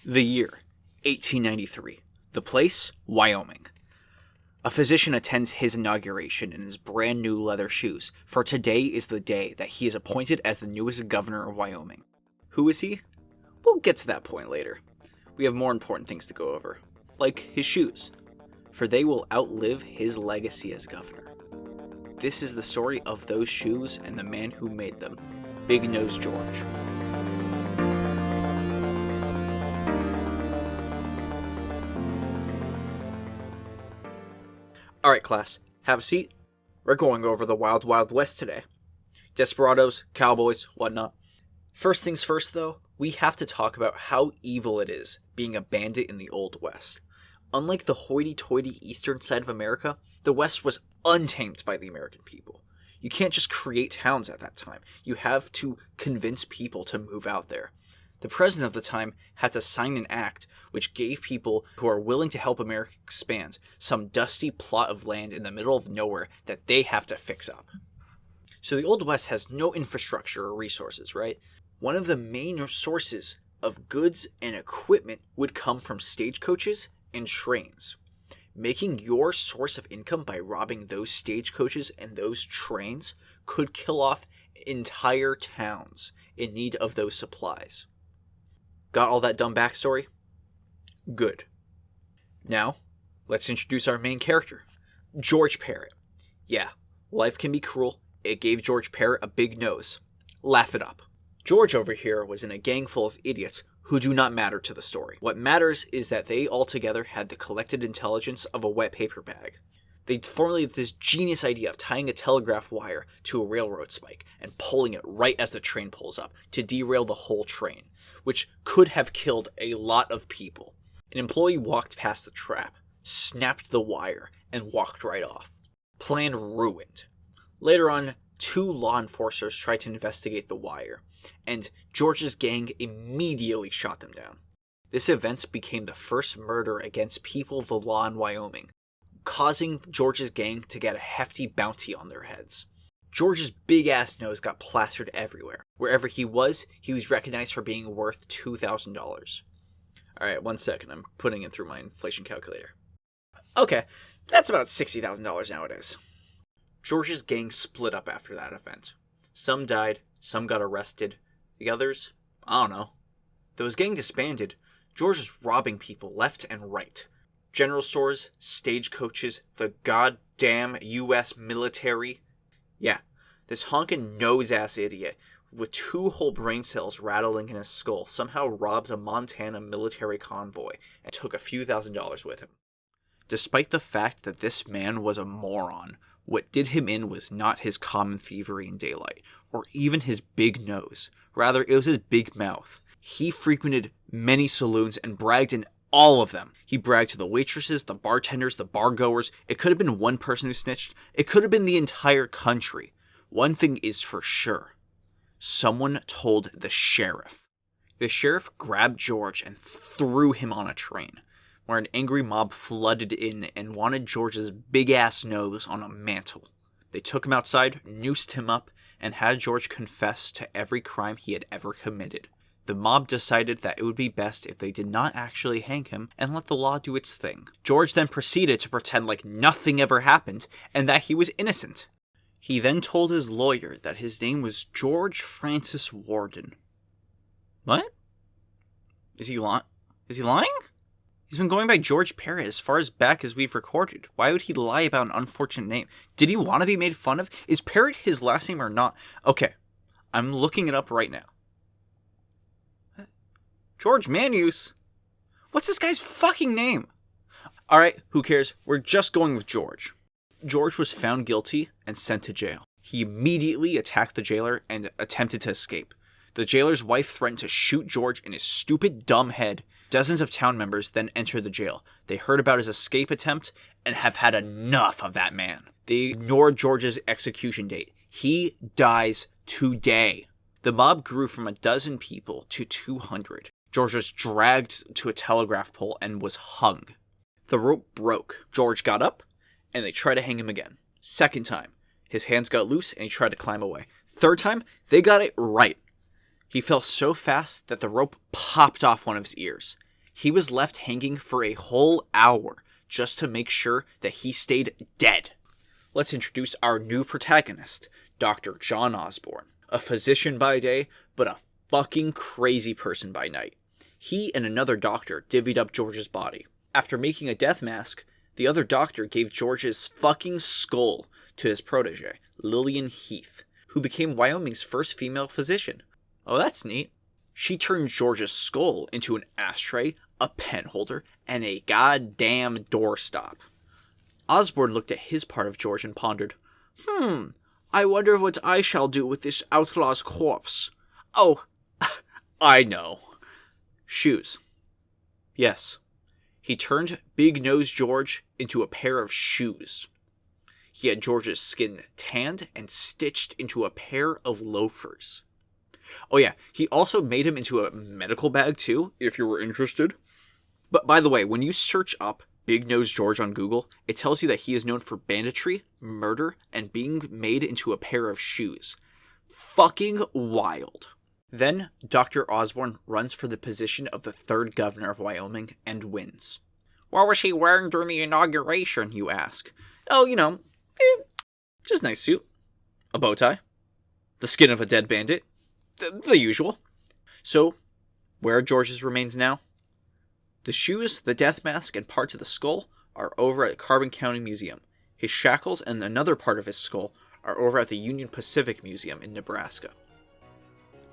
The year, 1893. The place, Wyoming. A physician attends his inauguration in his brand new leather shoes, for today is the day that he is appointed as the newest governor of Wyoming. Who is he? We'll get to that point later. We have more important things to go over, like his shoes, for they will outlive his legacy as governor. This is the story of those shoes and the man who made them, Big Nose George. Alright class, have a seat. We're going over the Wild Wild West today. Desperados, cowboys, whatnot. First things first though, we have to talk about how evil it is being a bandit in the Old West. Unlike the hoity-toity eastern side of America, the West was untamed by the American people. You can't just create towns at that time. You have to convince people to move out there. The president of the time had to sign an act which gave people who are willing to help America expand some dusty plot of land in the middle of nowhere that they have to fix up. So the Old West has no infrastructure or resources, right? One of the main sources of goods and equipment would come from stagecoaches and trains. Making your source of income by robbing those stagecoaches and those trains could kill off entire towns in need of those supplies. Got all that dumb backstory? Good. Now, let's introduce our main character, George Parrott. Yeah, life can be cruel. It gave George Parrott a big nose. Laugh it up. George over here was in a gang full of idiots who do not matter to the story. What matters is that they all together had the collected intelligence of a wet paper bag. They formulated this genius idea of tying a telegraph wire to a railroad spike and pulling it right as the train pulls up to derail the whole train, which could have killed a lot of people. An employee walked past the trap, snapped the wire, and walked right off. Plan ruined. Later on, 2 law enforcers tried to investigate the wire, and George's gang immediately shot them down. This event became the first murder against people of the law in Wyoming, causing George's gang to get a hefty bounty on their heads. George's big-ass nose got plastered everywhere. Wherever he was recognized for being worth $2,000. Alright, 1 second, I'm putting it through my inflation calculator. Okay, that's about $60,000 nowadays. George's gang split up after that event. Some died, some got arrested. The others, I don't know. Though his gang disbanded, George was robbing people left and right. General stores, stagecoaches, the goddamn U.S. military. Yeah, this honkin' nose-ass idiot with 2 whole brain cells rattling in his skull somehow robbed a Montana military convoy and took a few $1,000s with him. Despite the fact that this man was a moron, what did him in was not his common thievery in daylight, or even his big nose. Rather, it was his big mouth. He frequented many saloons and bragged in all of them. He bragged to the waitresses, the bartenders, the bar-goers. It could have been one person who snitched. It could have been the entire country. One thing is for sure. Someone told the sheriff. The sheriff grabbed George and threw him on a train, where an angry mob flooded in and wanted George's big-ass nose on a mantle. They took him outside, noosed him up, and had George confess to every crime he had ever committed. The mob decided that it would be best if they did not actually hang him and let the law do its thing. George then proceeded to pretend like nothing ever happened and that he was innocent. He then told his lawyer that his name was George Francis Warden. What? Is he lying? He's been going by George Parrott as far as back as we've recorded. Why would he lie about an unfortunate name? Did he want to be made fun of? Is Parrott his last name or not? Okay, I'm looking it up right now. George Manuse? What's this guy's fucking name? Alright, who cares? We're just going with George. George was found guilty and sent to jail. He immediately attacked the jailer and attempted to escape. The jailer's wife threatened to shoot George in his stupid, dumb head. Dozens of town members then entered the jail. They heard about his escape attempt and have had enough of that man. They ignored George's execution date. He dies today. The mob grew from 12 people to 200. George was dragged to a telegraph pole and was hung. The rope broke. George got up, and they tried to hang him again. Second time, his hands got loose and he tried to climb away. Third time, they got it right. He fell so fast that the rope popped off one of his ears. He was left hanging for a whole hour just to make sure that he stayed dead. Let's introduce our new protagonist, Dr. John Osborne. A physician by day, but a fucking crazy person by night. He and another doctor divvied up George's body. After making a death mask, the other doctor gave George's fucking skull to his protege, Lillian Heath, who became Wyoming's first female physician. Oh, that's neat. She turned George's skull into an ashtray, a pen holder, and a goddamn doorstop. Osborne looked at his part of George and pondered, I wonder what I shall do with this outlaw's corpse. Oh, I know. Shoes. Yes. He turned Big Nose George into a pair of shoes. He had George's skin tanned and stitched into a pair of loafers. Oh yeah, he also made him into a medical bag too, if you were interested. But by the way, when you search up Big Nose George on Google, it tells you that he is known for banditry, murder, and being made into a pair of shoes. Fucking wild. Then, Dr. Osborne runs for the position of the 3rd governor of Wyoming and wins. What was he wearing during the inauguration, you ask? Oh, just nice suit. A bow tie. The skin of a dead bandit. The usual. So, where are George's remains now? The shoes, the death mask, and parts of the skull are over at Carbon County Museum. His shackles and another part of his skull are over at the Union Pacific Museum in Nebraska.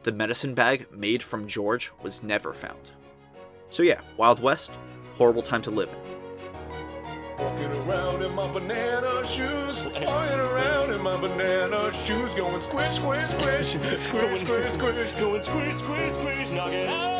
The medicine bag made from George was never found. So yeah, Wild West, horrible time to live in. Walking around in my banana shoes, walking around in my banana shoes, going squish, squish, squish, squish, squish, squish, going squish, squish, squish, knock it out.